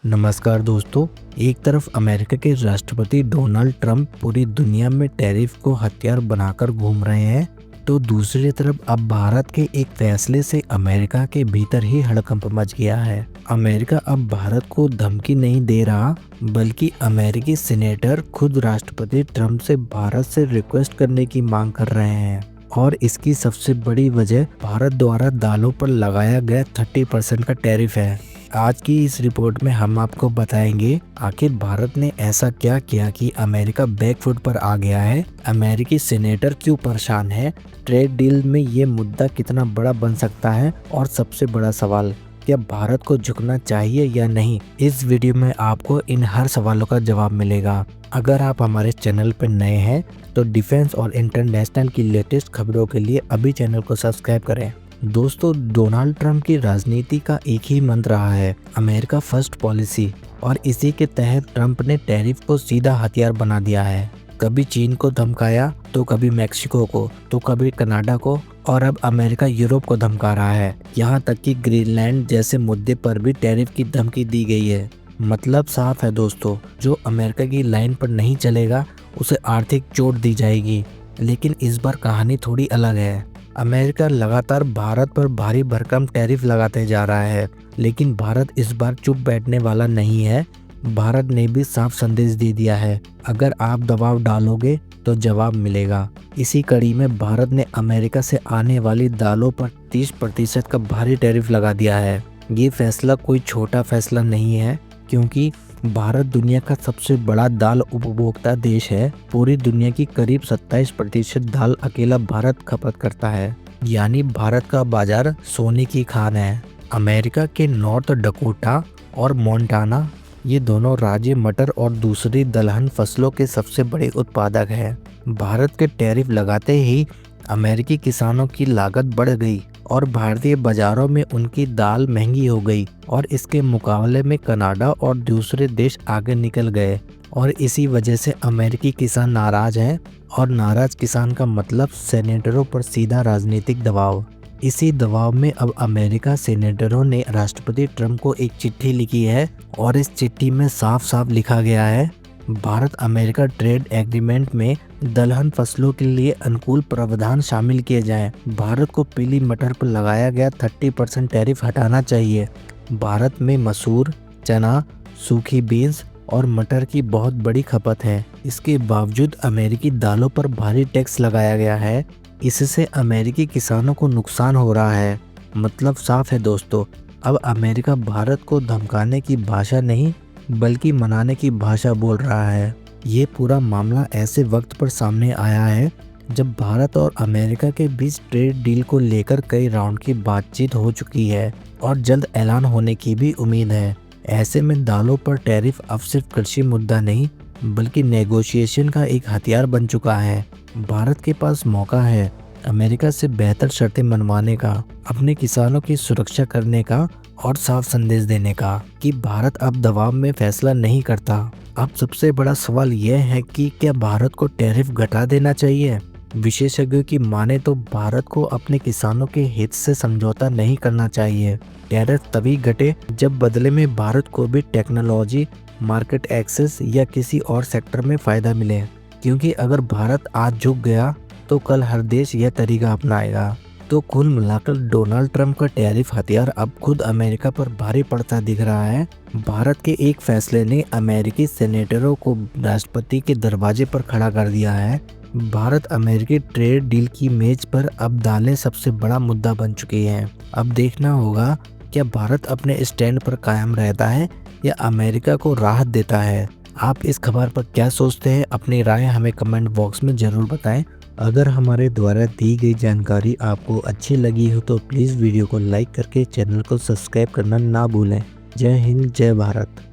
नमस्कार दोस्तों। एक तरफ अमेरिका के राष्ट्रपति डोनाल्ड ट्रंप पूरी दुनिया में टैरिफ को हथियार बनाकर घूम रहे हैं, तो दूसरी तरफ अब भारत के एक फैसले से अमेरिका के भीतर ही हड़कंप मच गया है। अमेरिका अब भारत को धमकी नहीं दे रहा, बल्कि अमेरिकी सीनेटर खुद राष्ट्रपति ट्रंप से भारत से रिक्वेस्ट करने की मांग कर रहे हैं। और इसकी सबसे बड़ी वजह भारत द्वारा दालों पर लगाया गया 30% का टैरिफ है। आज की इस रिपोर्ट में हम आपको बताएंगे आखिर भारत ने ऐसा क्या किया कि अमेरिका बैकफुट पर आ गया है, अमेरिकी सीनेटर क्यों परेशान है, ट्रेड डील में ये मुद्दा कितना बड़ा बन सकता है, और सबसे बड़ा सवाल, क्या भारत को झुकना चाहिए या नहीं। इस वीडियो में आपको इन हर सवालों का जवाब मिलेगा। अगर आप हमारे चैनल पर नए हैं तो डिफेंस और इंटरनेशनल की लेटेस्ट खबरों के लिए अभी चैनल को सब्सक्राइब करें। दोस्तों, डोनाल्ड ट्रंप की राजनीति का एक ही मंत्र रहा है, अमेरिका फर्स्ट पॉलिसी, और इसी के तहत ट्रंप ने टैरिफ को सीधा हथियार बना दिया है। कभी चीन को धमकाया, तो कभी मैक्सिको को, तो कभी कनाडा को, और अब अमेरिका यूरोप को धमका रहा है। यहाँ तक कि ग्रीनलैंड जैसे मुद्दे पर भी टैरिफ की धमकी दी गई है। मतलब साफ है दोस्तों, जो अमेरिका की लाइन पर नहीं चलेगा उसे आर्थिक चोट दी जाएगी। लेकिन इस बार कहानी थोड़ी अलग है। अमेरिका लगातार भारत पर भारी भरकम टैरिफ लगाते जा रहा है, लेकिन भारत इस बार चुप बैठने वाला नहीं है। भारत ने भी साफ संदेश दे दिया है, अगर आप दबाव डालोगे तो जवाब मिलेगा। इसी कड़ी में भारत ने अमेरिका से आने वाली दालों पर 30% का भारी टैरिफ लगा दिया है। ये फैसला कोई छोटा फैसला नहीं है, क्योंकि भारत दुनिया का सबसे बड़ा दाल उपभोक्ता देश है। पूरी दुनिया की करीब 27% दाल अकेला भारत खपत करता है, यानी भारत का बाजार सोने की खान है। अमेरिका के नॉर्थ डकोटा और मोंटाना, ये दोनों राज्य मटर और दूसरी दलहन फसलों के सबसे बड़े उत्पादक हैं। भारत के टैरिफ लगाते ही अमेरिकी किसानों की लागत बढ़ गई और भारतीय बाजारों में उनकी दाल महंगी हो गई, और इसके मुकाबले में कनाडा और दूसरे देश आगे निकल गए। और इसी वजह से अमेरिकी किसान नाराज हैं, और नाराज किसान का मतलब सेनेटरों पर सीधा राजनीतिक दबाव। इसी दबाव में अब अमेरिका सेनेटरों ने राष्ट्रपति ट्रंप को एक चिट्ठी लिखी है, और इस चिट्ठी में साफ साफ लिखा गया है, भारत अमेरिका ट्रेड एग्रीमेंट में दलहन फसलों के लिए अनुकूल प्रावधान शामिल किए जाएं। भारत को पीली मटर पर लगाया गया 30% टैरिफ हटाना चाहिए। भारत में मसूर, चना, सूखी बीन्स और मटर की बहुत बड़ी खपत है। इसके बावजूद अमेरिकी दालों पर भारी टैक्स लगाया गया है। इससे अमेरिकी किसानों को नुकसान हो रहा है। मतलब साफ है दोस्तों, अब अमेरिका भारत को धमकाने की भाषा नहीं बल्कि मनाने की भाषा बोल रहा है। ये पूरा मामला ऐसे वक्त पर सामने आया है जब भारत और अमेरिका के बीच ट्रेड डील को लेकर कई राउंड की बातचीत हो चुकी है, और जल्द ऐलान होने की भी उम्मीद है। ऐसे में दालों पर टैरिफ अब सिर्फ कृषि मुद्दा नहीं, बल्कि नेगोशिएशन का एक हथियार बन चुका है। भारत के पास मौका है अमेरिका से बेहतर शर्तें मनवाने का, अपने किसानों की सुरक्षा करने का, और साफ संदेश देने का कि भारत अब दबाव में फैसला नहीं करता। अब सबसे बड़ा सवाल यह है कि क्या भारत को टैरिफ घटा देना चाहिए। विशेषज्ञों की माने तो भारत को अपने किसानों के हित से समझौता नहीं करना चाहिए। टैरिफ तभी घटे जब बदले में भारत को भी टेक्नोलॉजी, मार्केट एक्सेस या किसी और सेक्टर में फायदा मिले, क्योंकि अगर भारत आज झुक गया तो कल हर देश यह तरीका अपनाएगा। तो कुल मिलाकर डोनाल्ड ट्रंप का टैरिफ हथियार अब खुद अमेरिका पर भारी पड़ता दिख रहा है। भारत के एक फैसले ने अमेरिकी सेनेटरों को राष्ट्रपति के दरवाजे पर खड़ा कर दिया है। भारत अमेरिकी ट्रेड डील की मेज पर अब दालें सबसे बड़ा मुद्दा बन चुकी हैं। अब देखना होगा क्या भारत अपने स्टैंड पर कायम रहता है या अमेरिका को राहत देता है। आप इस खबर पर क्या सोचते हैं, अपनी राय हमें कमेंट बॉक्स में जरूर बताएं। अगर हमारे द्वारा दी गई जानकारी आपको अच्छी लगी हो तो प्लीज़ वीडियो को लाइक करके चैनल को सब्सक्राइब करना ना भूलें। जय हिंद, जय भारत।